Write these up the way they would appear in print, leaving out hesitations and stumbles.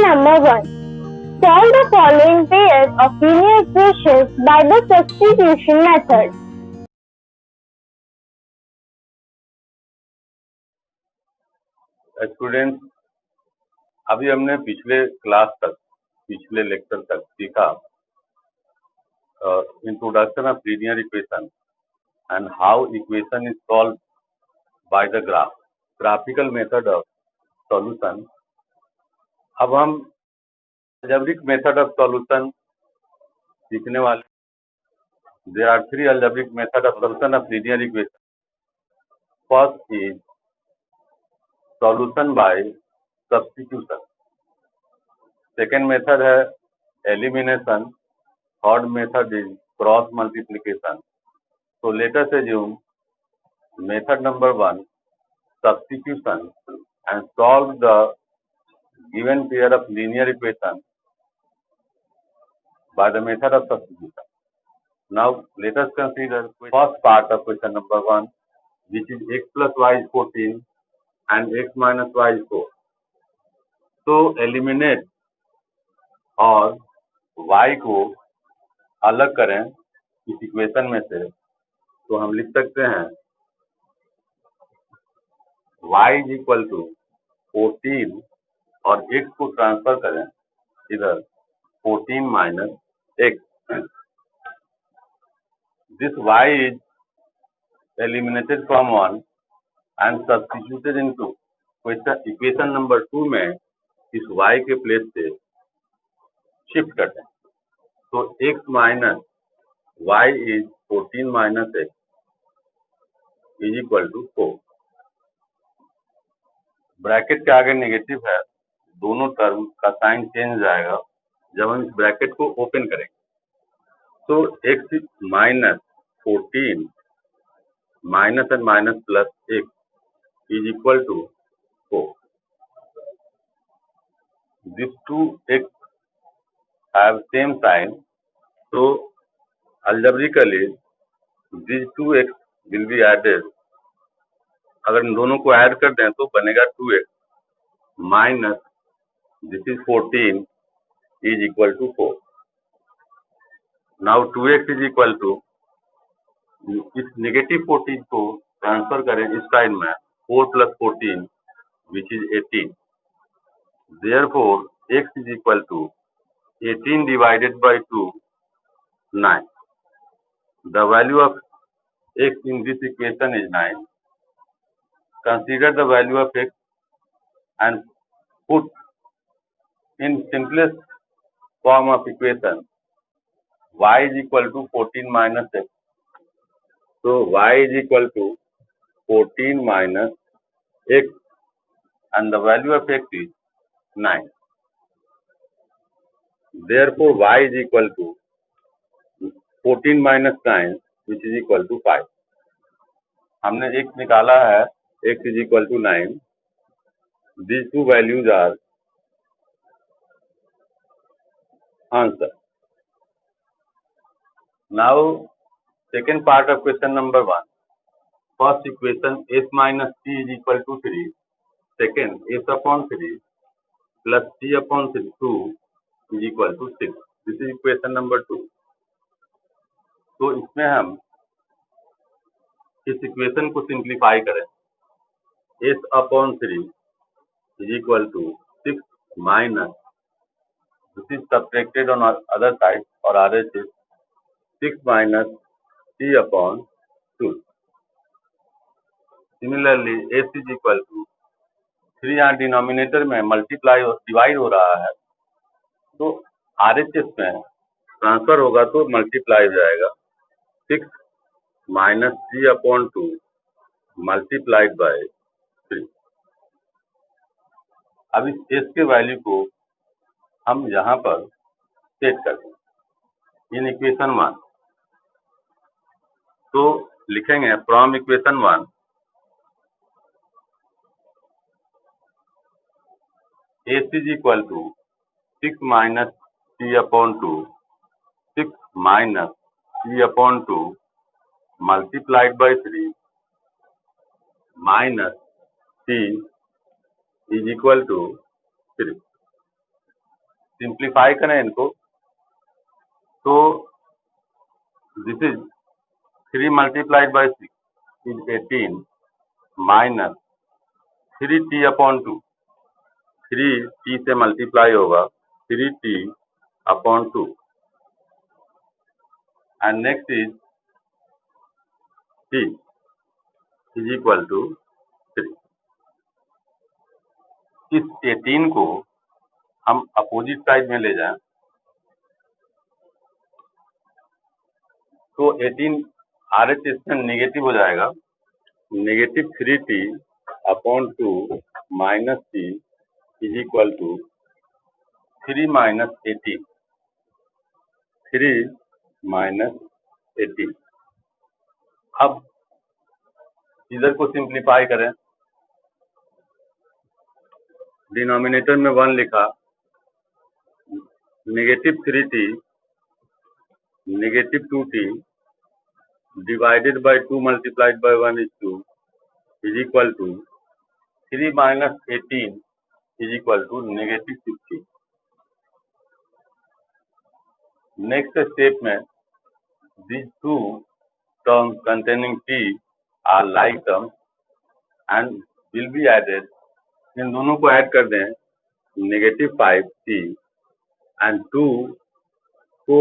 number 1. Solve the following pairs of linear equations by the substitution method. Students, अभी हमने पिछले lecture तक सीखा introduction of linear equation and how equation is solve by the graphical method of solution. अब हम algebraic method of solution सीखने वाले। There are 3 algebraic method of solution of linear equation. First is solution by substitution, second method है elimination, third method is cross multiplication. So let us assume method number 1, substitution, and solve the given pair of linear equation by the method of substitution. Now let us consider first part of question number 1, which is x plus y is 14 and x minus y is 4. So eliminate और y को अलग करें इस equation में से, तो हम लिख सकते हैं y इज इक्वल टू 14 और x को ट्रांसफर करें इधर 14 minus x। This y is eliminated from 1 and substituted into equation number 2 में इस y के प्लेस से शिफ्ट करते हैं। तो x minus y is 14 minus x is equal to 4। Bracket के आगे नेगेटिव है, दोनों टर्म का साइन चेंज हो जाएगा जब हम इस ब्रैकेट को ओपन करेंगे। तो x minus 14 minus and minus plus x is equal to 4। This two x have same sign, तो algebraically these 2x will be added। अगर इन दोनों को ऐड कर दें तो बनेगा 2x minus this is 14 is equal to 4। Now 2x is equal to, इस negative 14 को ट्रांसफर करें इस साइड में, 4 plus 14 which is 18। Therefore x is equal to 18 divided by 2 9। The value of x in this equation is 9। Consider the value of x and put in simplest form of equation y is equal to 14 minus x. So y is equal to 14 minus x and the value of x is 9. Therefore y is equal to 14 minus 9 which is equal to 5. हमने x निकाला है, x is equal to 9. These two values are answer. Now second part of question number 1. First equation s minus t is equal to 3. Second s upon 3 plus t upon 2 is equal to 6. This is equation number 2. तो इसमें हम इस equation को simplify करें, s upon 3 is equal to 6 minus, this is subtracted on other side or RH is 6 minus t upon 2. Similarly s is equal to 3 यहाँ denominator में divide हो रहा है, तो RHS में ट्रांसफर होगा तो मल्टीप्लाई हो जाएगा 6 minus t upon 2 multiplied by 3। अब इस s के वैल्यू को हम यहाँ पर सेट करते हैं इन इक्वेशन 1। तो लिखेंगे from equation 1 s is equal to 6 minus t upon 2, 6 minus t upon 2 multiplied by 3 minus t is equal to 3। Simplify करें इनको तो this is 3 multiplied by 6 is 18 minus 3t upon 2, 3t से multiply होगा 3t upon 2 and next is t is equal to 3। इस 18 को हम opposite side में ले जाएं तो 18 RHS में नेगेटिव हो जाएगा, negative 3t upon 2 minus t is equal to 3 minus 18, 3 minus 18। अब इधर को सिंप्लीफाई करें, डिनोमिनेटर में 1 लिखा, negative 3t negative 2t divided by 2 multiplied by 1 is 2 is equal to 3 minus 18 is equal to negative 60। Next step में these two terms containing t are like terms and will be added। इन दोनों को add कर दें, negative 5t and 2 को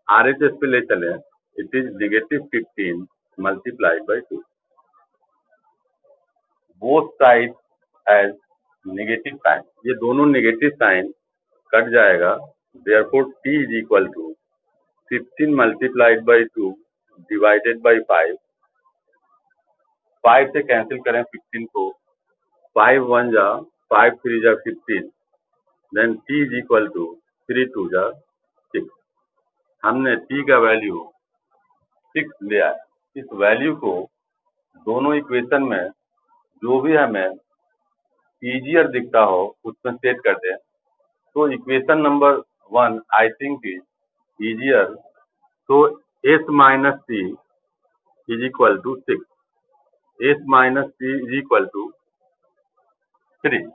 RHS पे ले चले, it is negative 15 multiplied by 2। Both side as negative sign, ये दोनों नेगेटिव साइन कट जाएगा, therefore t is equal to 15 multiplied by 2 divided by 5, 5 से कैंसिल करें 15 को, 5 1 जा 5 3 जा 15, then t is equal to 3 2 जा 6। हमने t का वैल्यू 6 लिया है। इस वैल्यू को दोनों इक्वेशन में जो भी हमें ईजियर दिखता हो उसमें सेट कर दें। तो equation number 1 I think is easier, तो s minus t is equal to 6, s minus t is equal to 3।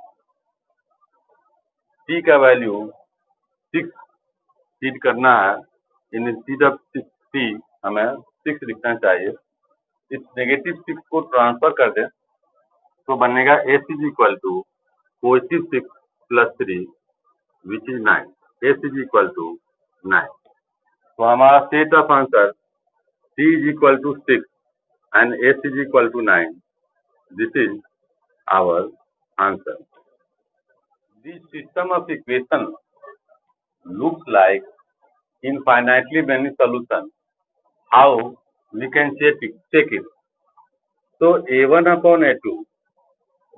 t का वैल्यू 6 फीड करना है, इंस्टेड ऑफ 6t हमें 6 लिखना चाहिए। इस नेगेटिव 6 को ट्रांसफर कर दें तो बनेगा s is equal to positive 6 plus 3 which is 9, s is equal to 9। तो हमारा set of answer t is equal to 6 and s is equal to 9, this is our answer. This system of equation looks like infinitely many solutions. How we can check it? So a1 upon a2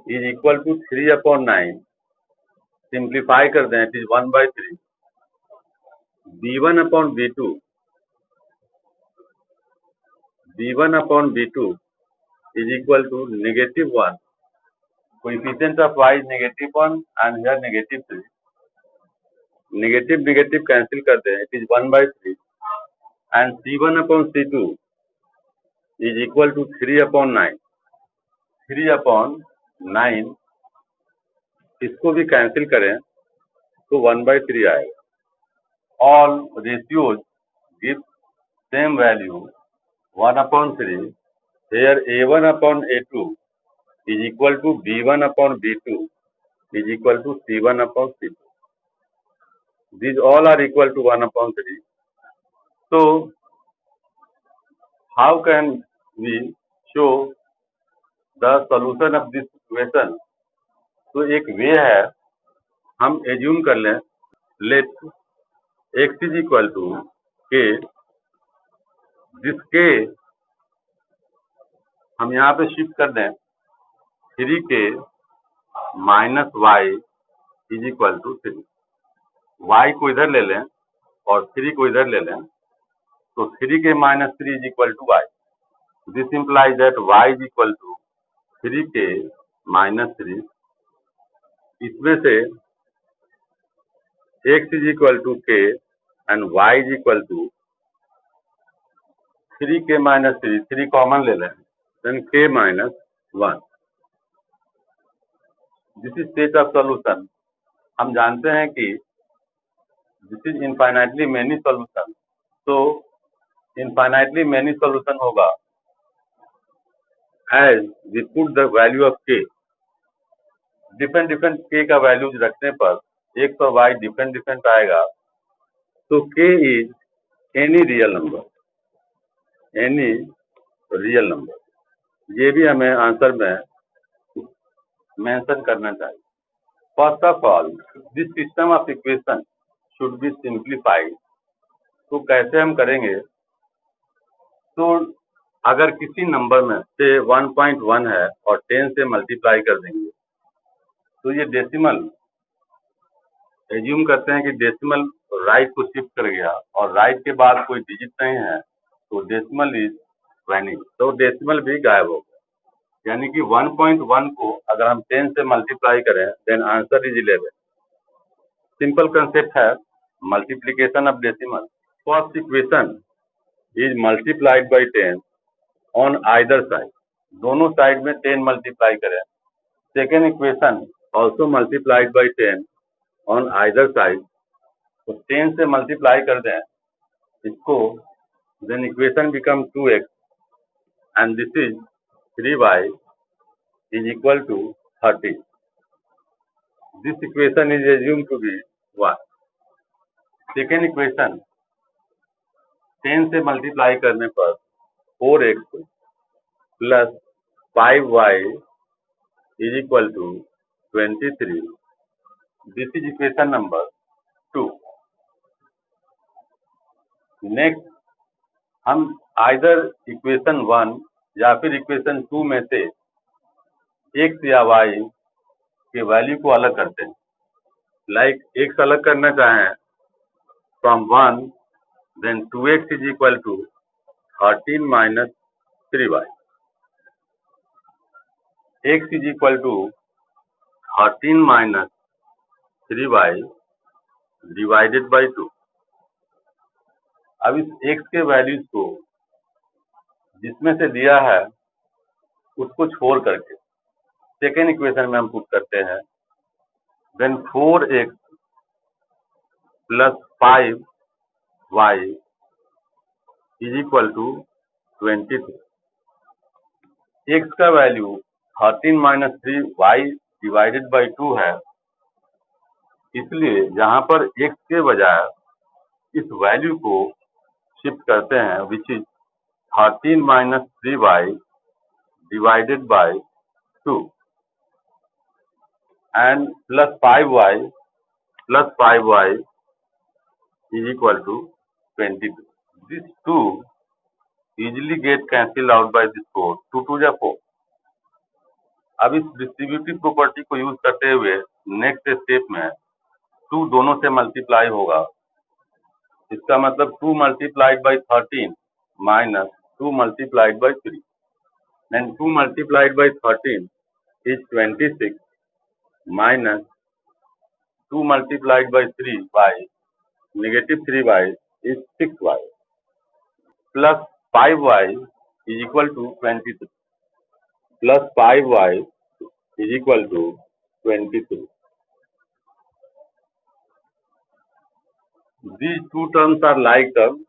is equal to 3 upon 9. Simplify कर दें, it is 1 by 3. b1 upon b2 is equal to negative 1. Coefficient of y is negative 1 and here negative 3. Negative negative cancel कर दें, it is 1 by 3 and c1 upon c2 is equal to 3 upon 9, 3 upon 9, इसको भी cancel करें तो 1 by 3 आएगा। All ratios give same value 1 upon 3, here a1 upon a2 is equal to b1 upon b2 is equal to c1 upon c2। These all are equal to 1 upon 3. So, how can we show the solution of this equation? तो एक वे है, हम assume कर लें, let x is equal to k, this k हम यहाँ पे shift कर दें, 3k minus y is equal to 3। y को इधर ले लें और 3 को इधर ले लें, तो 3k minus 3 is equal to y। This implies that y is equal to 3k minus 3। इसमें से x is equal to k and y is equal to 3k minus 3, 3 common ले लें, then k minus 1। This is set of solution. हम जानते हैं कि this is infinitely many solution, तो infinitely many solution होगा as we put the value of k, different different के का वैल्यूज रखने पर x और y डिफरेंट डिफरेंट आएगा, तो k is any real number, ये भी हमें आंसर में मेंशन करना चाहिए। First of all this system of equation should be simplified, तो कैसे हम करेंगे, तो अगर किसी नंबर में से 1.1 है और 10 से मल्टीप्लाई कर देंगे, तो ये डेसिमल एज्यूम करते हैं कि डेसिमल राइट को शिफ्ट कर गया और राइट के बाद कोई डिजिट नहीं है, तो डेसिमल इज वैनिश, तो डेसिमल भी गायब हो गया। यानी कि 1.1 को अगर हम 10 से मल्टीप्लाई करें then answer is 11। Simple concept है multiplication of decimal. First equation is multiplied by 10 on either side, दोनों साइड में 10 मल्टीप्लाई करें। Second equation also multiplied by 10 on either side, तो 10 से मल्टीप्लाई कर दें इसको, then equation become 2x and this is 3y is equal to 30. This equation is assumed to be 1. Second equation 10 से multiply करने पर 4x plus 5y is equal to 23. This is equation number 2. Next हम either equation 1 या फिर equation 2 में से x या y के वैल्यू को अलग करते हैं। लाइक x अलग करना चाहें from 1, then 2x is equal to 13 minus 3y, x is equal to 13 minus 3y divided by 2। अब इस x के वैल्यूज को जिसमें से दिया है उसको छोड़ करके सेकेंड इक्वेशन में हम पुट करते हैं, then 4x plus 5y is equal to 23। x का value 13 minus 3y divided by 2 है, इसलिए यहाँ पर x के बजाय इस वैल्यू को शिफ्ट करते हैं which is 13 minus 3y divided by 2 and plus 5y is equal to 22. These two easily get cancelled out by this 4, 2 to the 4. अब इस डिस्ट्रीब्यूटिव प्रॉपर्टी को यूज करते हुए नेक्स्ट स्टेप में 2 दोनों से मल्टीप्लाई होगा, इसका मतलब 2 multiplied by 13 minus 2 multiplied by 3, then 2 multiplied by 13 is 26 minus 2 multiplied by 3y, negative 3y is 6y, plus 5y is equal to 23, plus 5y is equal to 23. These two terms are like terms.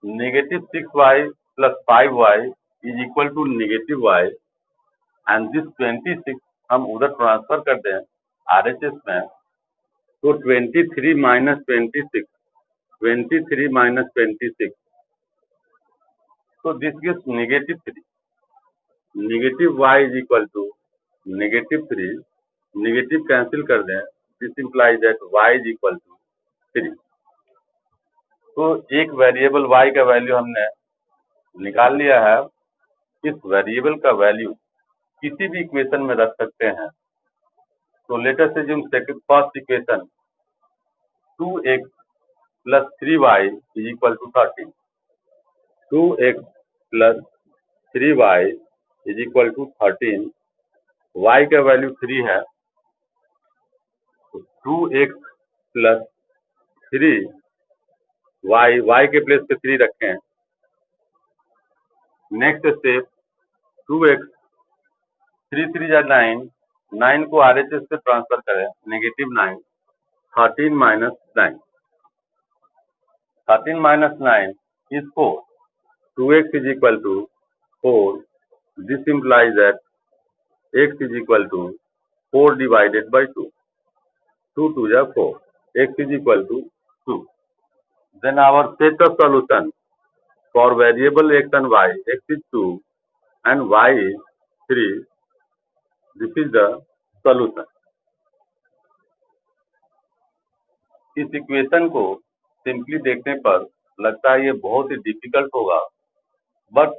Negative 6y plus 5y is equal to negative y, and this 26 हम उधर transfer करते हैं RHS में, तो 23 minus 26, 23 minus 26, तो this gives negative 3, negative y is equal to negative 3, negative cancel कर दें, this implies that y is equal to 3। तो एक वेरिएबल y का वैल्यू हमने निकाल लिया है, इस वेरिएबल का वैल्यू किसी भी इक्वेशन में रख सकते हैं। तो let us assume first equation 2x plus 3y is equal to 13, 2x plus 3y is equal to 13, y का वैल्यू 3 है, तो 2x प्लस 3y, y के प्लेस पे 3 रखें। नेक्स्ट स्टेप 2x 3 3 जा 9, 9 को RHS से ट्रांसफर करें, negative 9, 13 minus 9, 13 minus 9 is 4. 2x is equal to 4. This implies that x is equal to 4 divided by 2. 2 to the 4. X is equal to 2. Then our set of solution for variable x and y, x is 2 and y is 3. This is the solution. इस equation को simply देखने पर लगता है ये बहुत ही difficult होगा, but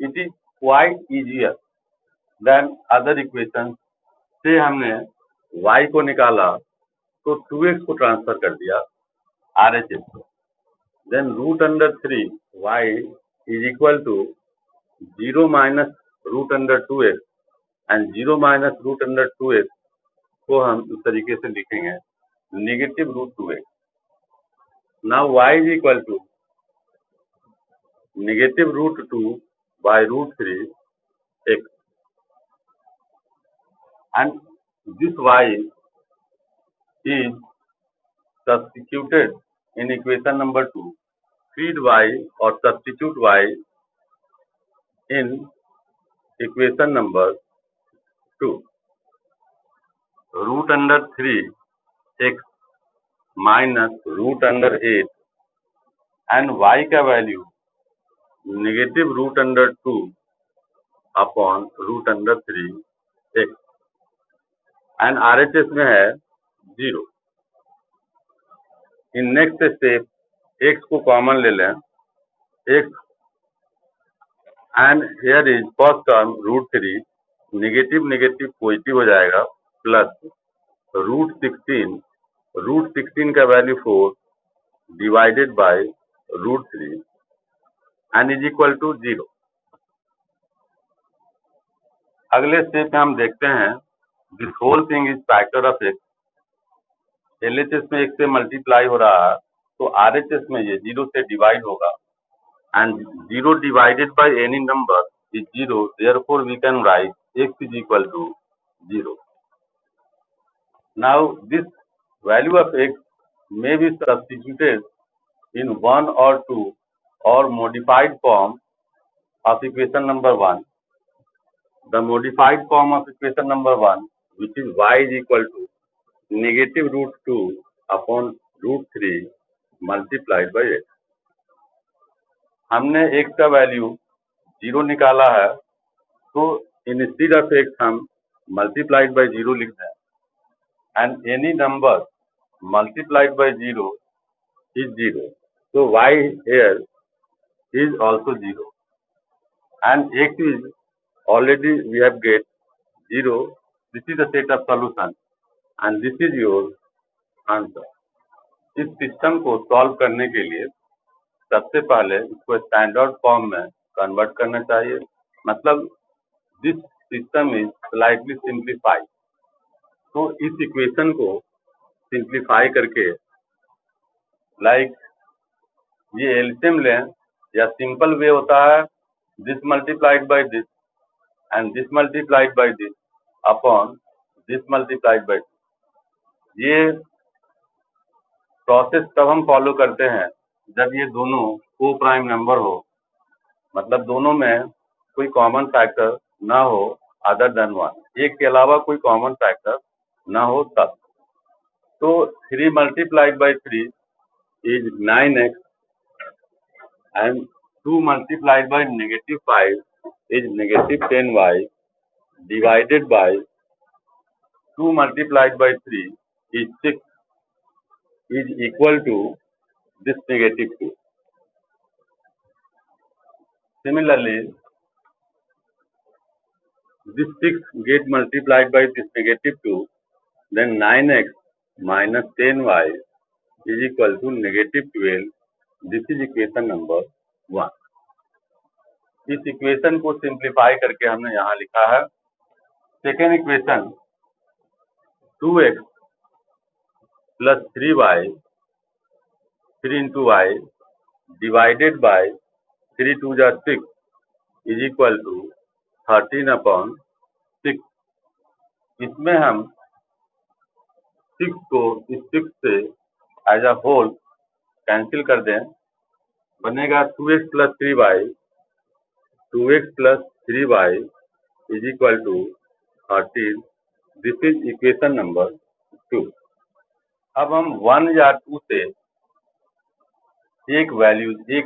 it is quite easier than other equation से हमने y को निकाला तो 2x को ट्रांसफर कर दिया RHS को, then √3 y is equal to 0 minus √2x and 0 minus √2x को हम इस तरीके से लिखेंगे negative √2x. Now y is equal to negative √2 by √3 x, and this y is substituted in equation number 2. Feed y or substitute y in equation number 2. √3 x minus √8 and y का वैल्यू negative √2 upon √3 x and RHS में है 0. In next step x को common ले लें, x and here is first term √3, negative negative positive हो जाएगा, plus √16 का value 4 divided by √3 and is equal to 0. अगले स्टेप में हम देखते हैं this whole thing is factor of x. LHS में x से मल्टीप्लाई हो रहा है तो RHS में ये 0 से डिवाइड होगा, and 0 divided by any number is 0, therefore we can write x is equal to 0. Now this value of x may be substituted in one or two or modified form of equation number 1. The modified form of equation number 1, which is y is equal to negative √2 upon √3 multiplied by x. हमने x का value 0 निकाला है तो instead of x हम multiplied by 0 लिख दें, and any number multiplied by 0 is 0. So y here is also 0. And x is already we have get 0. This is the set of solution. And this is your answer. इस system को solve करने के लिए सबसे पहले इसको standard form में convert करना चाहिए. मतलब this system is slightly simplified. तो इस इक्वेशन को सिंप्लीफाई करके लाइक ये एलसीएम लें, या सिंपल वे होता है this multiplied by this and this multiplied by this upon this multiplied by this. ये प्रोसेस तब हम फॉलो करते हैं जब ये दोनों को प्राइम नंबर हो, मतलब दोनों में कोई कॉमन फैक्टर ना हो अदर देन 1, एक के अलावा कोई कॉमन फैक्टर ना हो तब. तो 3 multiplied by 3 is 9x and 2 multiplied by negative 5 is negative 10y divided by 2 multiplied by 3 is 6 is equal to this negative 2. Similarly, this 6 get multiplied by this negative 2, then 9x minus 10y is equal to negative 12. This is equation number 1. इस equation को simplify करके हमने यहाँ लिखा है. Second equation 2x plus 3y 3 into y divided by 3 2 जा 6 is equal to 13 upon 6. इसमें हम 6 को इस 6 से एज अ होल कैंसिल कर दें, बनेगा 2x plus 3y, 2x plus 3y is equal to 13। This is equation number 2। अब हम 1 या 2 से एक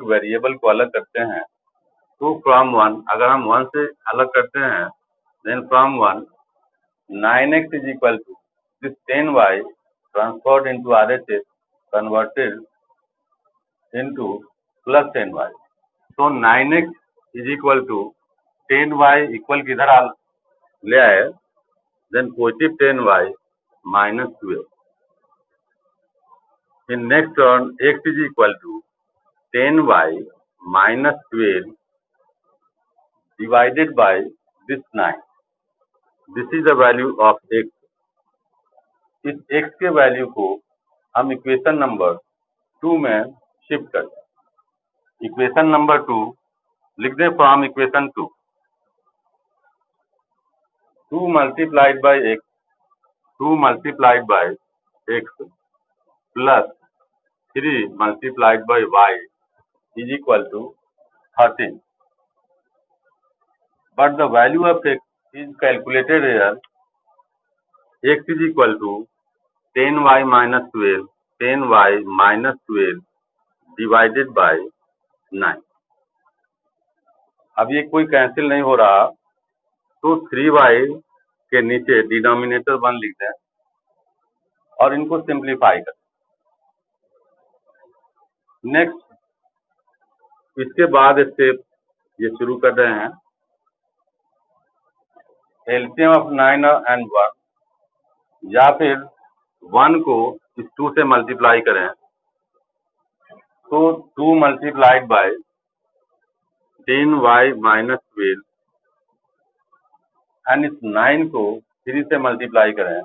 वेरिएबल को अलग करते हैं, तो फ्रॉम 1, अगर हम 1 से अलग करते हैं, then from 1 9x is equal to this 10y transferred into RHS converted into plus 10y. So 9x is equal to 10y equal किधर ले आए, then positive 10y minus 12. In next term x is equal to 10y minus 12 divided by this 9. This is the value of x. इस x के value को हम equation number 2 में shift करते हैं। इक्वेशन नंबर 2 लिख दें from equation 2 multiplied by x, 2 multiplied by x plus 3 multiplied by y is equal to 13. But the value of x is calculated here. x is equal to 10y minus 12, 10y minus 12 divided by 9. अब ये कोई cancel नहीं हो रहा, तो 3y के नीचे denominator 1 लिख दें और इनको सिंप्लीफाई करें. नेक्स्ट इसके बाद स्टेप ये शुरू कर रहे हैं. एलसीएम ऑफ 9 एंड 1, या फिर 1 को इस 2 से मल्टीप्लाई करें, तो 2 multiplied bye 10y minus 12 and इस 9 को 3 से मल्टीप्लाई करें,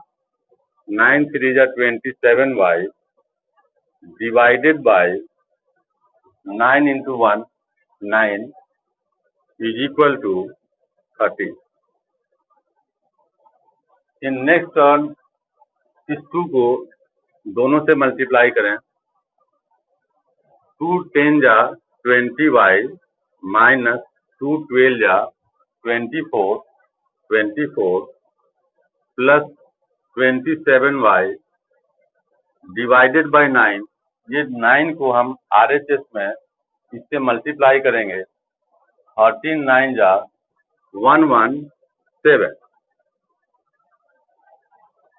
9 3 जा 27y divided by 9 into 1 9 is equal to 30. In next turn इस 2 को दोनों से मल्टीप्लाई करें, 2 10 जा 20y माइनस 2 12 जा 24 प्लस 27y डिवाइडेड बाय 9. ये 9 को हम आरएचएस में इससे मल्टीप्लाई करेंगे, 13 9 जा 117.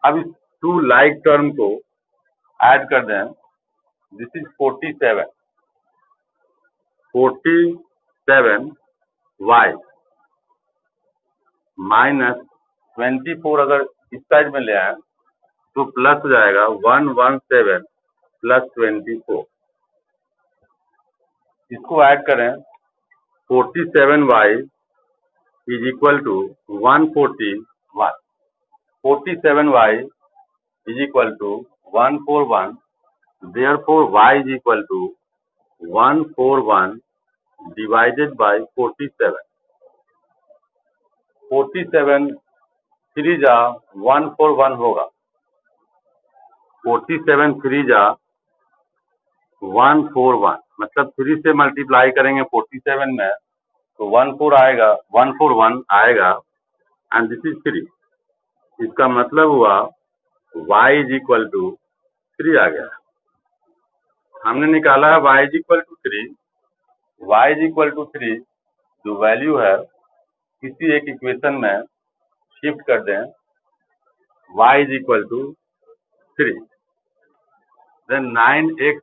अब इस 2 लाइक टर्म को ऐड कर दें. दिस इज 47 y माइनस 24 अगर इस साइड में ले आए तो प्लस हो जाएगा 117 प्लस 24. इसको ऐड करें, 47y is equal to 141. 47y is equal to 141. Therefore, y is equal to 141 divided by 47. 47 3 जा 141 होगा. 47 3 जा 141, मतलब 3 से मल्टीप्लाई करेंगे 47 में तो 141 आएगा एंड दिस इज 3. इसका मतलब हुआ y इज इक्वल टू 3 आ गया. हमने निकाला है y is equal to 3. y is equal to 3 जो वैल्यू है किसी एक इक्वेशन में शिफ्ट कर दें, y is equal to 3. Then 9x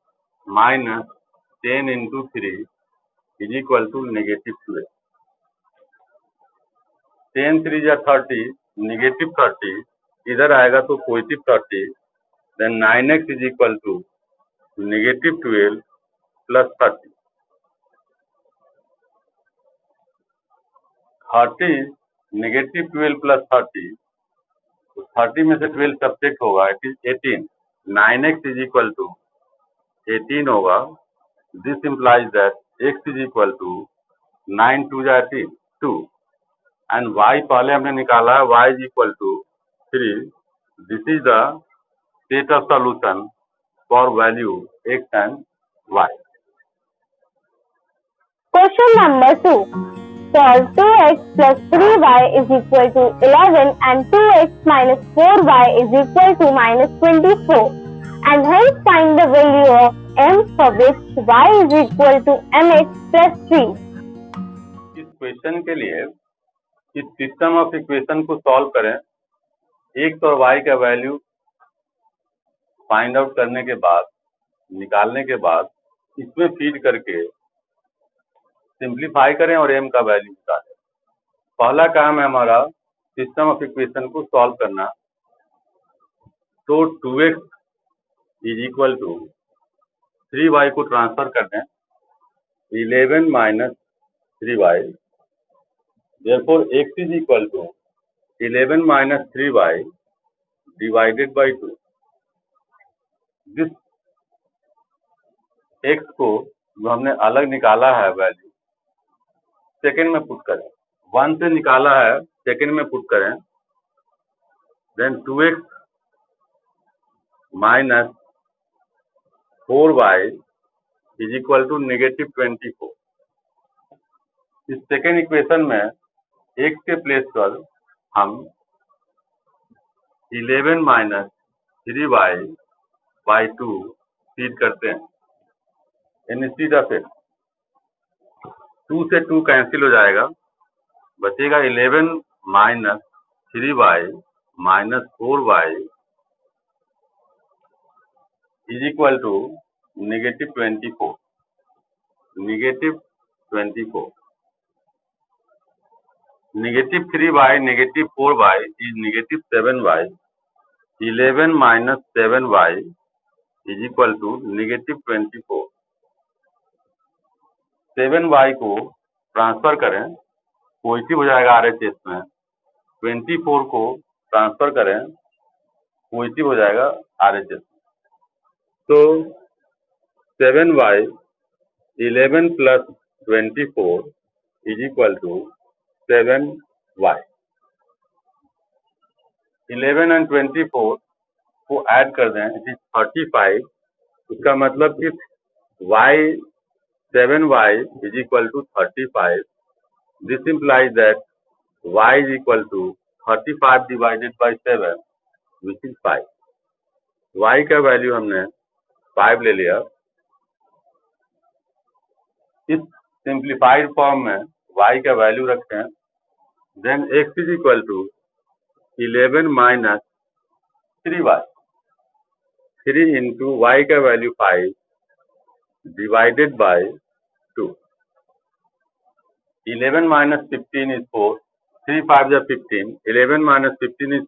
minus 10 into 3 is equal to negative 12. 10 3 जा 30, नेगेटिव 30 इधर आएगा तो positive 30. Then 9x is equal to negative 12 plus 30. 30 negative 12 plus 30, तो 30 में से 12 सब्ट्रैक्ट होगा, it is 18. 9x is equal to 18 होगा. This implies that x is equal to 9 2 जा 18 2 एंड y पहले हमने निकाला है, y is equal to 3. This is the set of solution for value x and y. Question number 2. Solve 2x plus 3y is equal to 11 and 2x minus 4y is equal to minus 24, and hence find the value of m for which y is equal to mx plus 3. इस question के लिए इस system of equation को solve करें। x और y का value find out करने के बाद, निकालने के बाद इसमें फीड करके सिंप्लीफाई करें और m का वैल्यू निकालें। पहला काम है हमारा सिस्टम ऑफ इक्वेशन को सॉल्व करना। तो 2x is equal to 3y को ट्रांसफर कर दें 11 minus 3y, therefore x is equal to 11 minus 3y divided by 2। This x को जो हमने अलग निकाला है वैल्यू सेकेंड में पुट करें, 1 से निकाला है सेकेंड में पुट करें, then 2x minus 4y is equal to negative 24। इस सेकेंड इक्वेशन में x के प्लेस पर हम 11 माइनस 3y बाई 2 फीड करते हैं। इंस्टीड ऑफ x 2 से 2 कैंसिल हो जाएगा, बचेगा 11 minus 3y minus 4y is equal to negative 24। Negative 24, negative 3y negative 4y is negative 7y। 11 minus 7y is equal to negative 24। 7y को transfer करें, positive हो जाएगा RHS में। 24 को ट्रांसफर करें, पॉजिटिव हो जाएगा RHS में। तो 7y 11 plus 24 is equal to 7y। 11 and 24 को ऐड कर दें, इट इज 35। इसका मतलब कि y 7y is equal to 35. This implies that y is equal to 35 divided by 7, which is 5. y का वैल्यू हमने 5 ले लिया। इस सिंप्लीफाइड फॉर्म में y का वैल्यू रखते हैं, then x is equal to 11 minus 3y। 3 into y का value 5 divided by 2। 11 minus 15 is 4, 3 5 is 15, 11 minus 15 is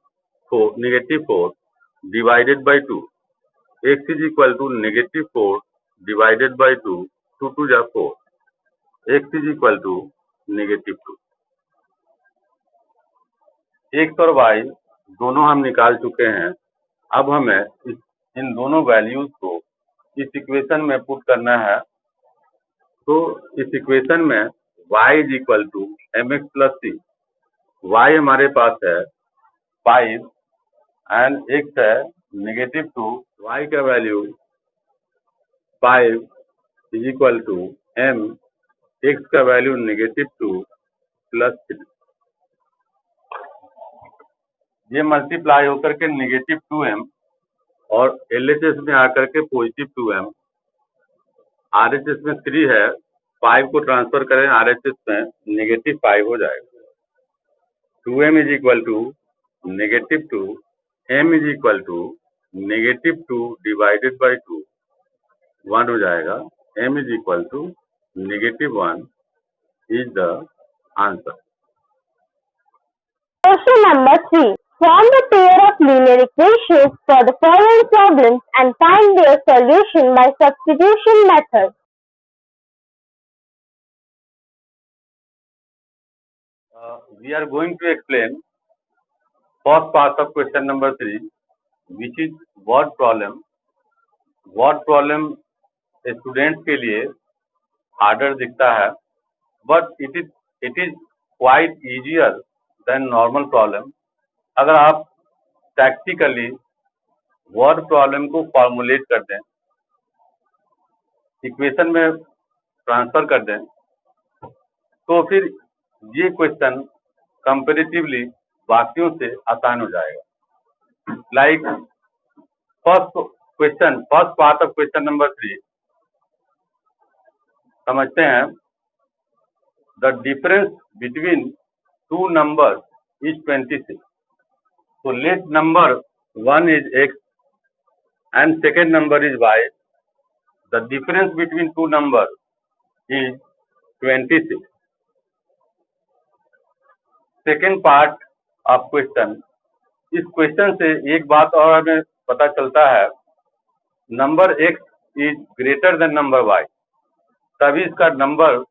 4, negative 4 divided by 2, x is equal to negative 4 divided by 2, 2 2 is 4, x is equal to negative 2। x और y दोनों हम निकाल चुके हैं। अब हमें इन दोनों वैल्यूज को इस इक्वेशन में पुट करना है। तो इस इक्वेशन में y is equal to mx plus c। y हमारे पास है 5 एंड x है नेगेटिव 2। y का value 5 is equal to m, x का वैल्यू नेगेटिव 2 प्लस 3। ये मल्टीप्लाई होकर के नेगेटिव 2m और LHS में आकर के पॉजिटिव 2m, RHS में 3 है, 5 को ट्रांसफर करें RHS में, नेगेटिव 5 हो जाएगा। 2m is equal to negative 2, m is equal to negative 2 divided by 2, 1 हो जाएगा। m is equal to negative 1 is the answer. Question number 3. Form the pair of linear equations for the following problems and find their solution by substitution method. We are going to explain first part of question number 3, which is word problem. Word problem students के लिए harder दिखता है, but it is quite easier than normal problem. अगर आप practically word problem को formulate कर दें, equation में ट्रांसफर कर दें, तो फिर ये क्वेश्चन कंपेरेटिवली बाकियों से आसान हो जाएगा। Like first part of question number 3 समझते हैं। The difference between two numbers is 26। So let number 1 is x and second number is y. The difference between two numbers is 26. Second part of question. इस question से एक बात और हमें पता चलता है, number x is greater than number y, तभी इसका नंबर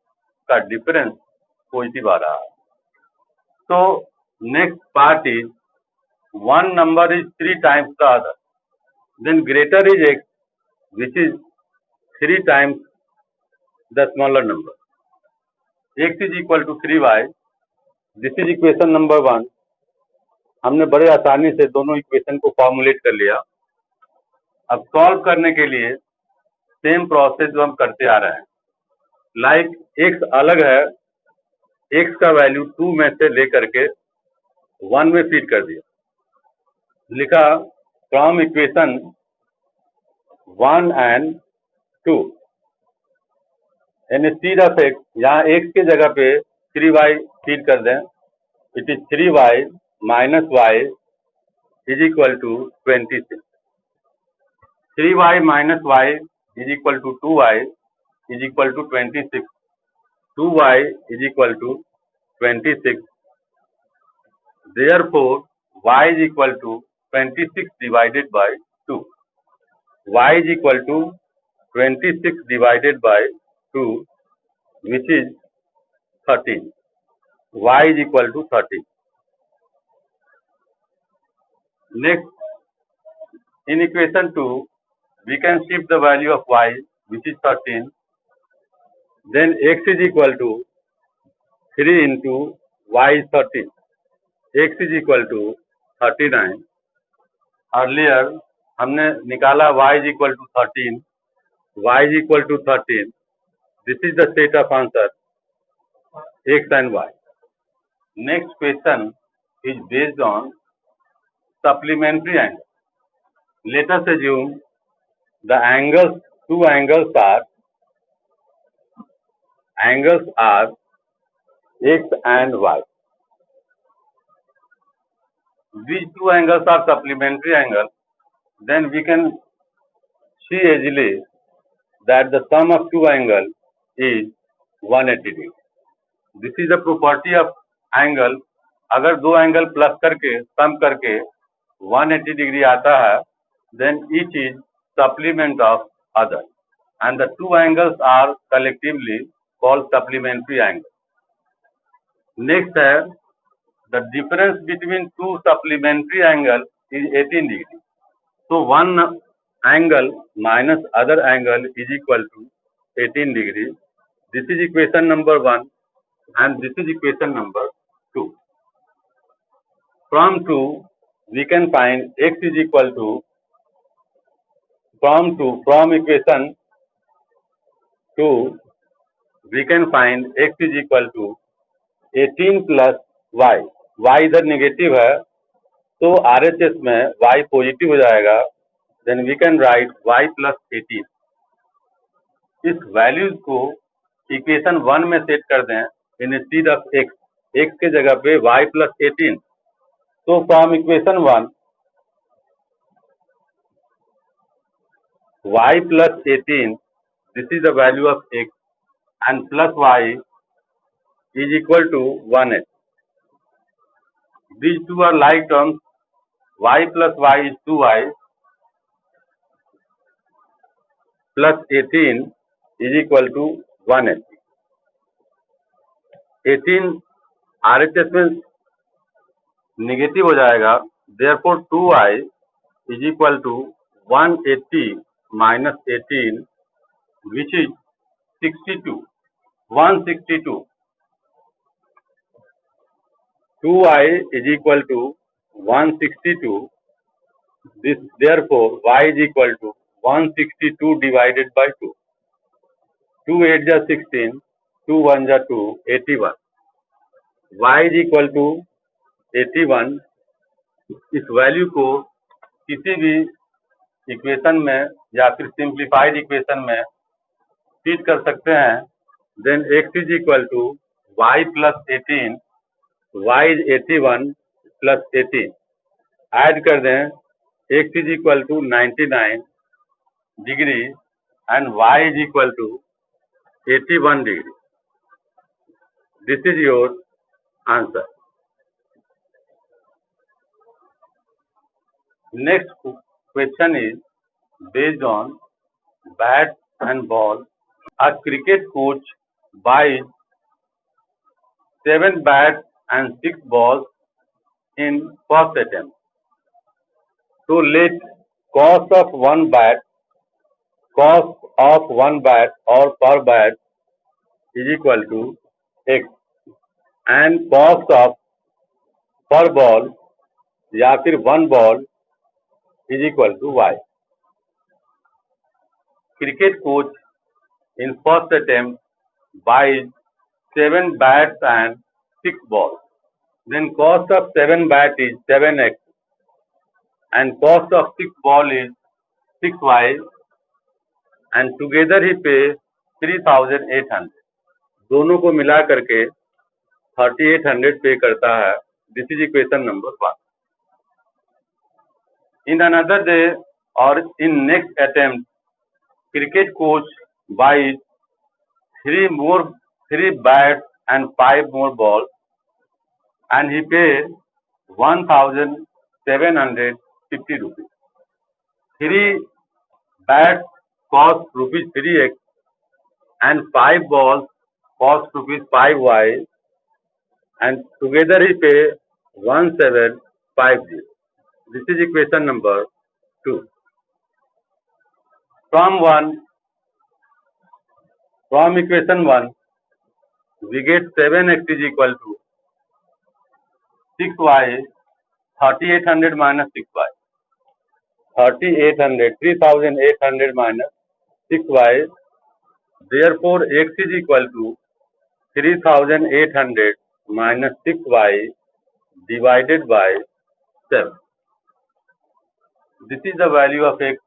का डिफरेंस पॉजिटिव आ रहा है। तो next part is one number is 3 times the other, then greater is x, which is 3 times the smaller number. X is equal to 3y. This is equation number 1. हमने बड़े आसानी से दोनों equation को formulate कर लिया। अब सॉल्व करने के लिए सेम प्रोसेस जो हम करते आ रहे हैं। लाइक x अलग है, x का वैल्यू 2 में से लेकर के 1 में फीड कर दिया। लिखा from equation 1 and 2 instead of x, यहाँ x के जगह पे 3y फीड कर दें। It is 3y minus y is equal to 26। 3y minus y is equal to 2y is equal to 26। 2y is equal to 26। Therefore y is equal to 26 divided by 2. Y is equal to 26 divided by 2, which is 13. Y is equal to 13. Next, in equation 2, we can shift the value of y, which is 13. Then x is equal to 3 into y is 13. X is equal to 39. Earlier हमने निकाला y is equal to 13, y is equal to 13. This is the set of answer x and y. Next question is based on supplementary angle. Let us assume the two angles are x and y. These two angles are supplementary angles. Then we can see easily that the sum of two angles is 180 degree. This is the property of angle. अगर दो angle plus करके सम करके 180 degree आता है, then each is supplement of other, and the two angles are collectively called supplementary angle. Next है, the difference between two supplementary angles is 18 degree. So one angle minus other angle is equal to 18 degree. This is equation number 1 and this is equation number 2. From 2 we can find x is equal to, from equation 2 we can find x is equal to 18 plus y. y इधर negative है तो RHS में y positive हो जाएगा। Then we can write y plus 18. इस values को equation 1 में set कर दें इंस्टेड ऑफ x, x के जगह पे y plus 18. So from equation 1 y plus 18, this is the value of x, and plus y is equal to 1h. These two are like terms. Y plus y is 2y plus 18 is equal to 1h. 18 RHS में negative हो जाएगा, therefore 2y is equal to 180 minus 18, which is 62. 162. 2y is equal to 162. This therefore y is equal to 162 divided by 2. 2 8 is 16. 2 1 जा 2, 81. y is equal to 81. इस value को किसी भी equation में या फिर सिंप्लीफाइड इक्वेशन में फिट कर सकते हैं. Then x is equal to y plus 18, y is 81 plus 18. Add कर दें, x is equal to 99 degree and y is equal to 81 degree. This is your answer. Next question is based on bat and ball. A cricket coach buys 7 bats and 6 balls in first attempt. So let cost of one bat or per bat is equal to x and cost of per ball या फिर one ball is equal to y. Cricket coach in first attempt buys 7 bats and 6 balls. Then cost of 7 bat is 7x and cost of 6 ball is 6y and together he pays 3800. दोनों को मिला करके 3800 पे करता है. This is equation number 1. In another day or in next attempt, cricket coach buys 3 bats and 5 more balls and he pays 1750 rupees. 3 bats cost rupees 3x and 5 balls cost rupees 5y and together he pays 1750. This is equation number 2. From equation 1, we get 7x is equal to 6y, 3800 minus 6y. 3800 minus 6y. Therefore, x is equal to 3800 minus 6y divided by 7. This is the value of x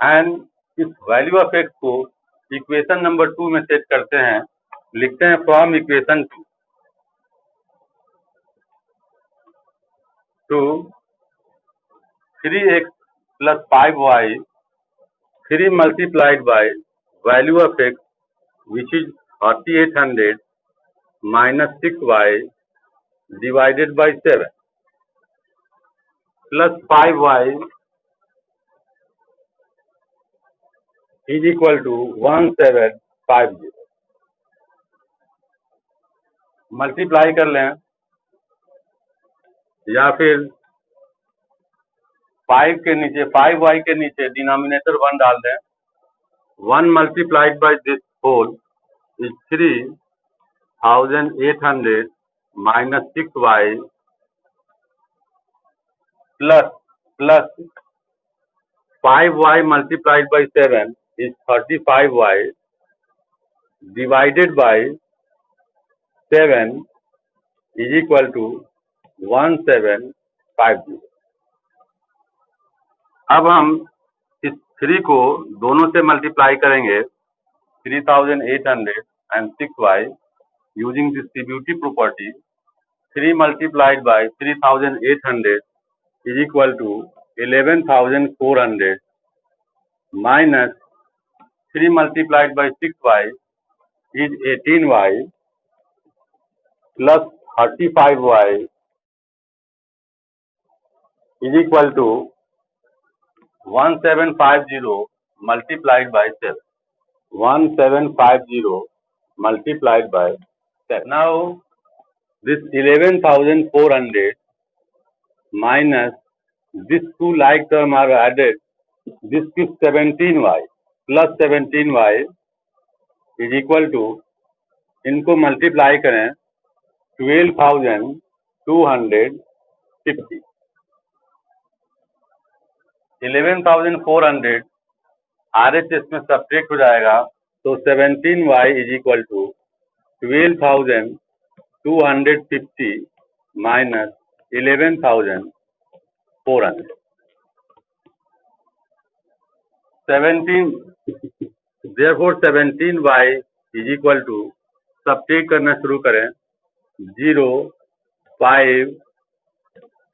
and इस value of x को equation number 2 में set करते हैं. लिखते हैं from equation 2 3x plus 5y 3 multiplied by value of x which is 3800 minus 6y divided by 7 plus 5y is equal to 1750. Multiply कर लें या फिर 5 के नीचे 5y के नीचे डिनोमिनेटर 1 डाल दें. 1 multiplied by this whole is 3800 minus 6y plus 5y multiplied by 7 is 35y divided by 7 is equal to 1750. अब हम इस 3 को दोनों से मल्टीप्लाई करेंगे. 3800 and 6y using distributive property. 3 multiplied by 3800 is equal to 11400 minus 3 multiplied by 6y is 18y plus 35y is equal to 1750 multiplied by 7. 1750 multiplied by 7. Now this 11,400 minus this 2 like term are added. This is 17y plus 17y is equal to, इनको multiply करें 12,250. 11,400 RHS में subtract हो जाएगा तो 17y is equal to 12,250 minus 11,400. 17, therefore 17y is equal to, subtract करना शुरू करें, 0, 5,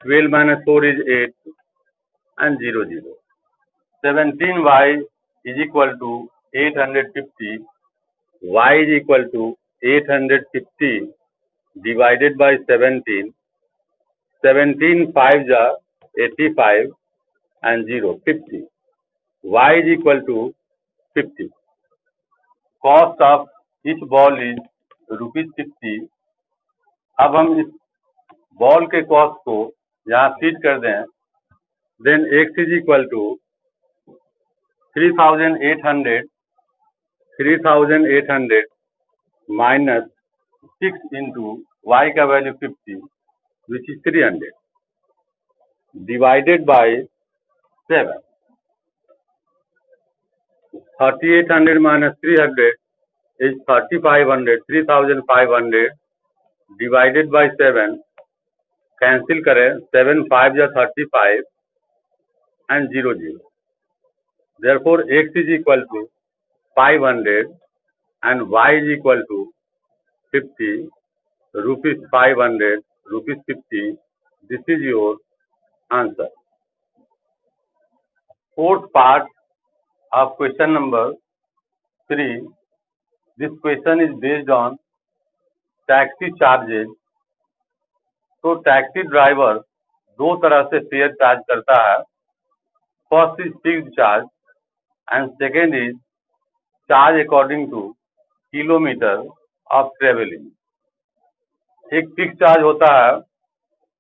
12 minus 4 is 8 and 0, 0. 17y is equal to 850, y is equal to 850 divided by 17, 17 5 ja 85 and 0, 50. Y is equal to 50. Cost of each ball is ₹50. अब हम इस ball के cost को यहाँ feed कर दें, then x is equal to 3,800 minus 6 into y का value 50 which is 300 divided by 7. 3,800 minus 300 is 3,500. 3,500 divided by 7, cancel करें, 7 5 या 35 and 0, 0. Therefore x is equal to 500 and y is equal to 50, rupees 500, rupees 50. This is your answer. Fourth part of question number 3. This question is based on taxi charges. तो taxi driver दो तरह से fair charge करता है. First is fixed charge and second is charge according two kilometre of travelling. एक fix charge होता है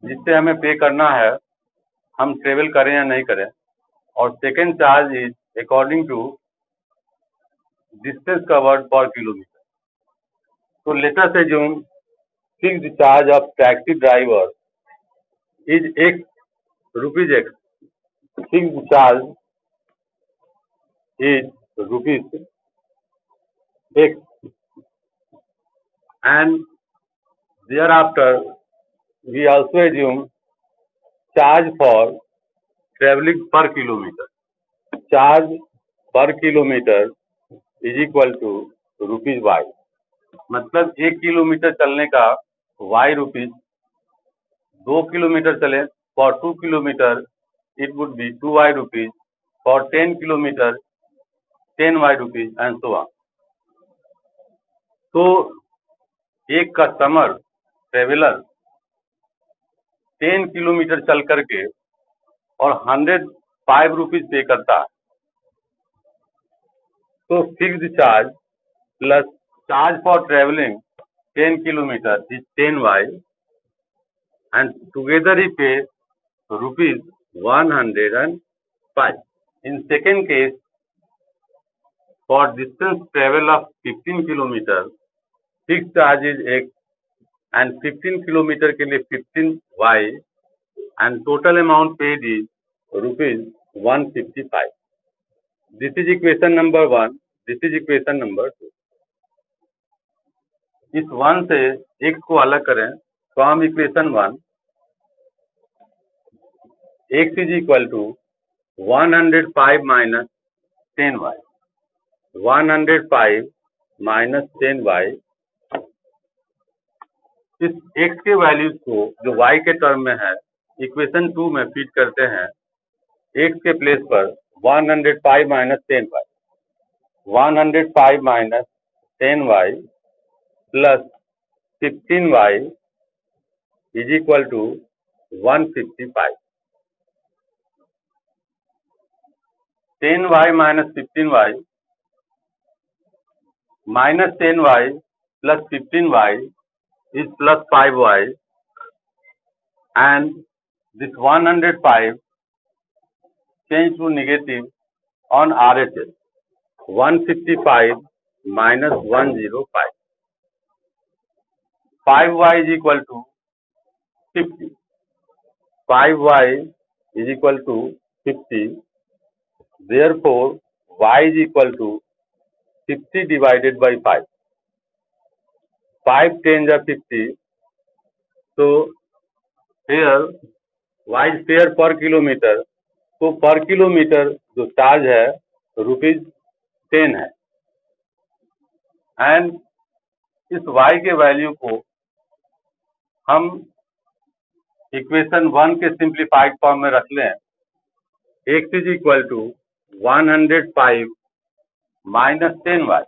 जिससे हमें पे करना है, हम ट्रेवल करें या नहीं करें, और second charge is according to distance covered per kilometre. तो let us assume fixed charge of taxi driver is x, rupees x. Fixed charge is rupees x, and thereafter we also assume charge for traveling per kilometer. Charge per kilometer is equal to rupees y. मतलब 1 kilometre चलने का y rupees, 2 kilometre चले for 2 kilometre it would be 2y rupees, for 10 kilometre 10y rupees and so on. तो एक customer traveller 10 kilometre चल करके और 105 rupees पे करता है. तो fixed charge plus charge for traveling 10 kilometer is 10y and together he pays rupees 105. In second case, for distance travel of 15 kilometer, fixed charge is x and 15 kilometer के लिए 15y and total amount paid is rupees 155. This is equation number 1. This is equation number 2. इस 1 से x को अलग करें, from equation 1 x is equal to 105 minus 10y. 105 minus 10y. इस x के values को जो y के टर्म में है इक्वेशन 2 में फीड करते हैं. x के प्लेस पर 105 minus 10y, 105 minus 10y plus 15y is equal to 155. 10y minus 15y minus 10y plus 15y is plus 5y, and this 105 change to negative on RHS. 155 minus 105. 5y is equal to 50. 5y is equal to 50. Therefore, y is equal to 50 divided by 5. 5 10 जा 50, तो here y is fare पर kilometre, तो पर kilometre जो charge है ₹10 है। And इस y के वैल्यू को हम इक्वेशन 1 के सिंप्लीफाइड फॉर्म में रख लें। x is equal to 105 minus 10y,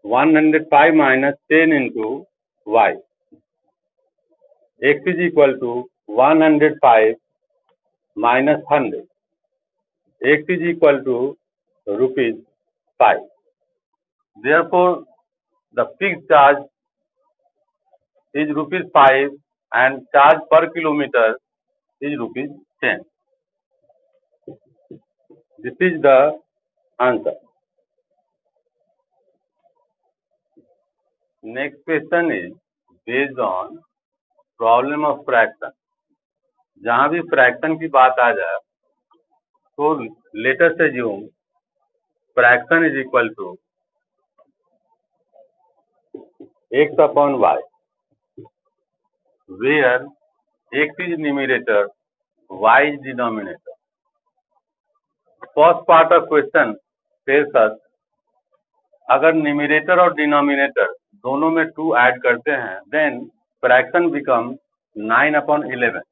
105 minus 10 into y, x is equal to 105 minus 100, x is equal to ₹5. Therefore, the fixed charge is ₹5 and charge per kilometer is ₹10. This is the answer. Next question is based on problem of fraction. जहाँ भी fraction की बात आ जाए तो let us assume fraction is equal to x upon y, where x is numerator, y is denominator. First part of question says us अगर numerator और denominator दोनों में 2 ऐड करते हैं then fraction become 9/11.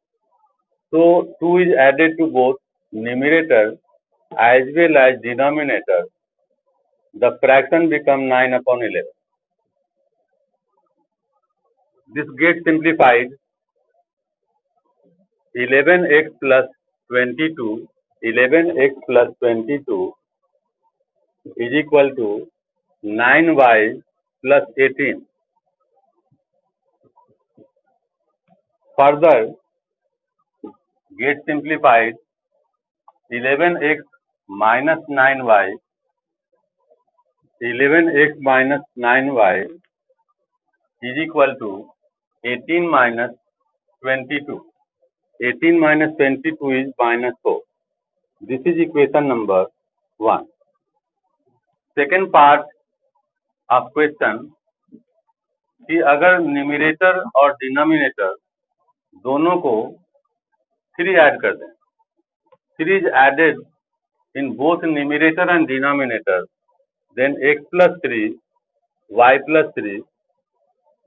So 2 is added to both numerator as well as denominator. The fraction become 9/11. This gets simplified. 11x plus 22 is equal to 9y plus 18. Further, get simplified. 11x minus 9y is equal to 18 minus 22. 18 minus 22 is minus 4. This is equation number 1. Second part of question कि अगर numerator और denominator दोनों को 3 add कर दें, 3 is added in both numerator and denominator, then x plus 3, y plus 3,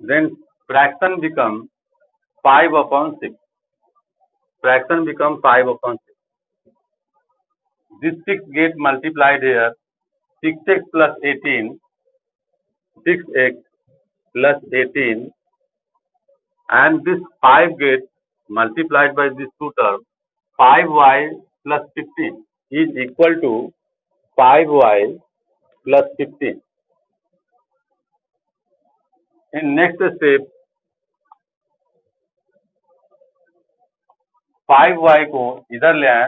then fraction become 5/6. Fraction become 5/6. This 6 get multiplied here. 6x plus 18, 6x plus 18, and this 5 get multiplied by this two terms. 5y plus 15 is equal to 5y plus 15. In next step, 5y को इधर ले आए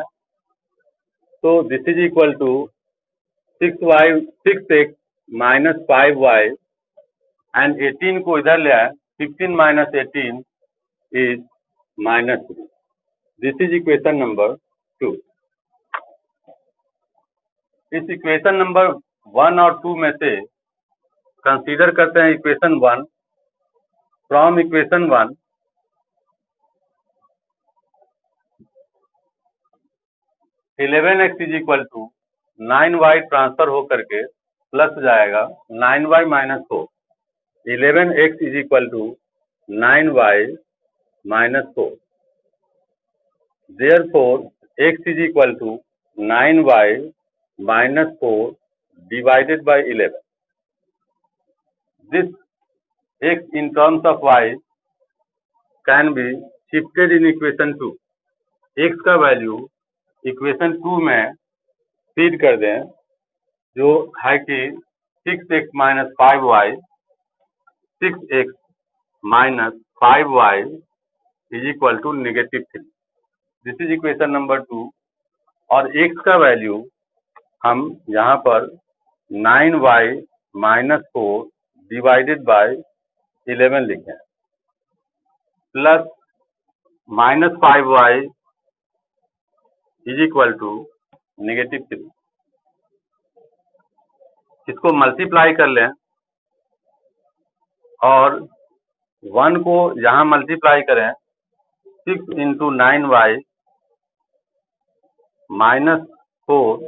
तो this is equal to 6x minus 5y and 18 को इधर ले आए, 15 minus 18 is minus 3. This is equation number 2. इस इक्वेशन नंबर 1 और 2 में से कंसीडर करते हैं equation 1. From equation 1 11x is equal to 9y transfer हो करके प्लस जाएगा 9y minus 4. 11x is equal to 9y minus 4. Therefore x is equal to 9y minus 4 divided by 11. This x in terms of y can be shifted in equation 2. x का value equation 2 में feed कर दें जो है कि 6x minus 5y, 6x minus 5y is equal to -3. This is equation number 2. और x का value हम यहाँ पर 9y minus 4 divided by 11 लिखें plus minus 5y is equal to -3. इसको मल्टीप्लाई कर लें और 1 को यहाँ मल्टीप्लाई करें 6 into 9y minus 4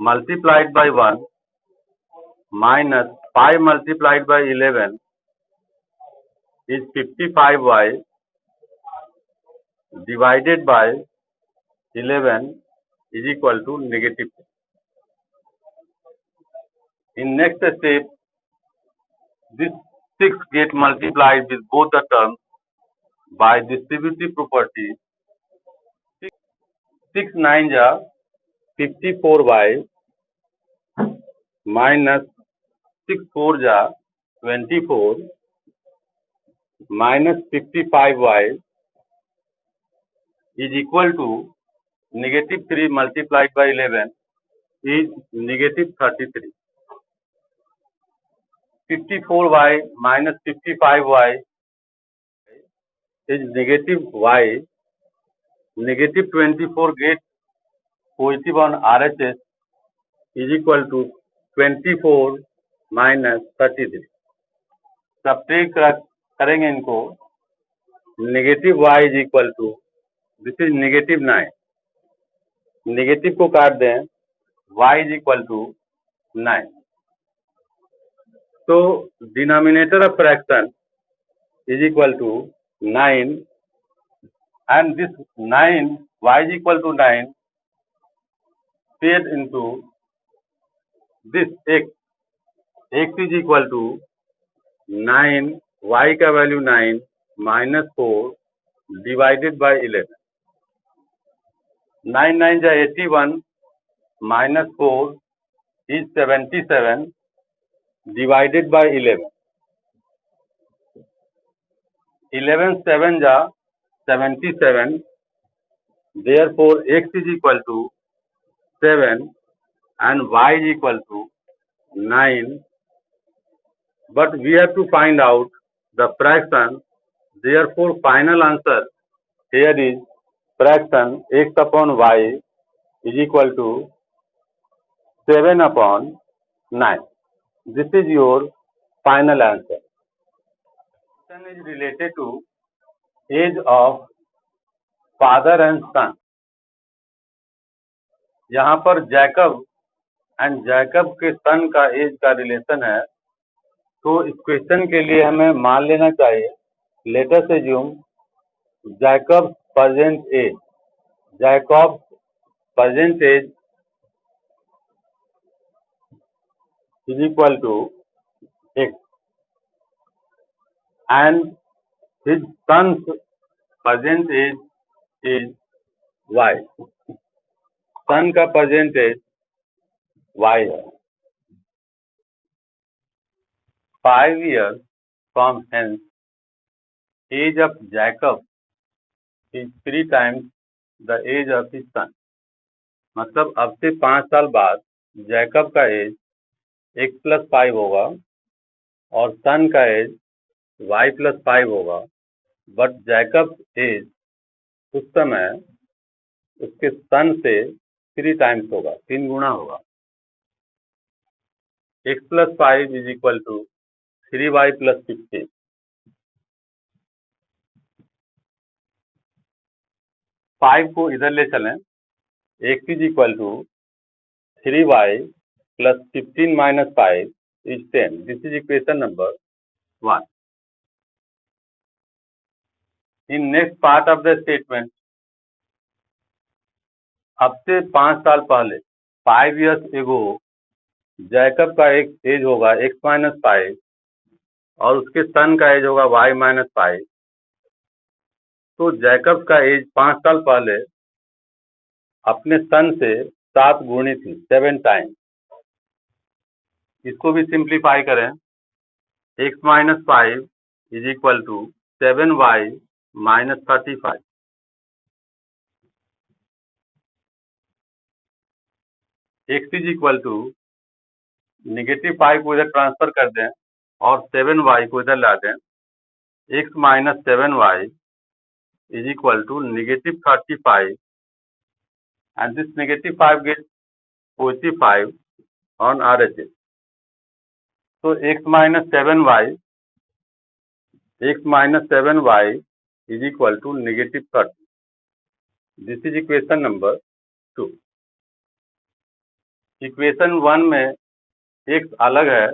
multiplied by 1 minus 5 multiplied by 11 is 55y divided by 11 is equal to negative 2. In next step, this 6 get multiplied with both the terms by distributive property. 6 9 ja 54y minus 6 4 ja 24 minus 55y is equal to negative 3 multiplied by 11 is negative 33. 54y minus 55y is negative y. Negative 24 get positive on RHS is equal to 24 minus 33. Subtract करेंगे इनको. Negative y is equal to this is negative 9. Negative को काट दें y is equal to 9. तो denominator of fraction is equal to 9 and this 9 y is equal to 9 paid into this x is equal to 9 y का value 9 minus 4 divided by 11. 9 9 जा 81 minus 4 is 77 divided by 11. 11 7 जा 77. Therefore, x is equal to 7 and y is equal to 9. But we have to find out the fraction. Therefore, final answer here is fraction x upon y is equal to 7 upon 9. This is your final answer. Fraction is related to age of father and son. यहाँ पर Jacob and Jacob के सन का as का relation है. तो इस question के लिए हमें मान लेना चाहिए. Let us assume Jacob present age. Jacob present age is equal to x and his son's present age is y. Son का प्रेजेंट एज y है. 5 years from hence age of Jacob is 3 times the age of his son. मतलब अब से 5 साल बाद Jacob का as x plus 5 होगा और सन का एज y प्लस 5 होगा. बट जैकब एज उस समय उसके सन से 3 टाइम्स होगा, 3 गुना होगा. x plus 5 is equal to 3y plus 15. 5 को इधर ले चलें. x is equal to 3y plus 15 minus 5 is 10. This is equation number 1. In next part of the statement, अब से 5 साल पहले 5 years ago जैकब का एक एज होगा x माइनस 5 और उसके सन का एज होगा y माइनस 5. तो जैकब का एज 5 साल पहले अपने सन से 7 गुनी थी, 7 टाइम. इसको भी सिंप्लीफाई करें. x minus 5 is equal to 7y minus 35. x is equal to negative 5 को इधर ट्रांसफर कर दें और 7y को इधर ला दें. x minus 7y is equal to negative 35 and this negative 5 gets positive 5 on RHS. So x minus 7y is equal to negative 30. This is equation number 2. Equation 1 में x अलग है,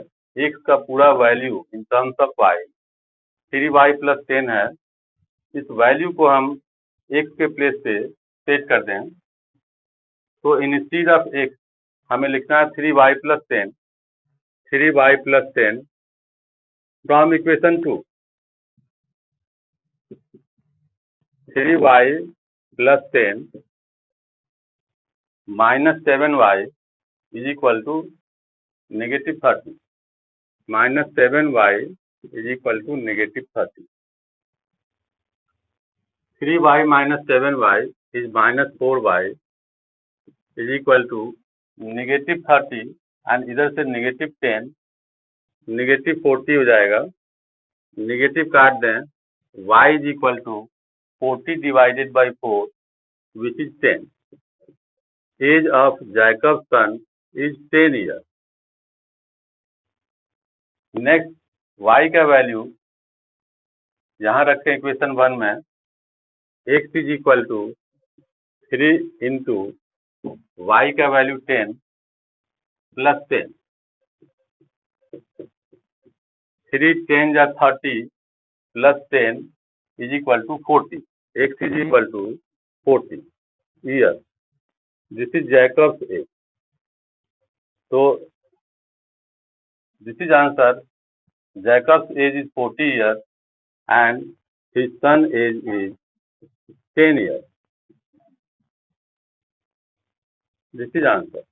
x का पूरा value in terms of y 3y plus 10 है। इस value को हम x के प्लेस पे सेट कर दें, तो इंस्टेड ऑफ x हमें लिखना है 3y plus 10 from equation 2। 3y plus 10 minus 7y is equal to negative 30. Minus 7y is equal to negative 30. 3y minus 7y is minus 4y is equal to negative 30 and इधर से negative 10, negative 40 हो जाएगा। Negative काट दें, y is equal to 40 divided by 4 which is 10. Age of Jacob's son is 10 years. Next y का value यहाँ रखें equation 1 में, x is equal to 3 into y का वैल्यू 10 प्लस 10, 3 10 या 30 plus 10 is equal to 40. x is equal to 40 year. This is Jacob's age. तो this is answer. Jacob's age is 40 years and his son age is 10 years. This is answer.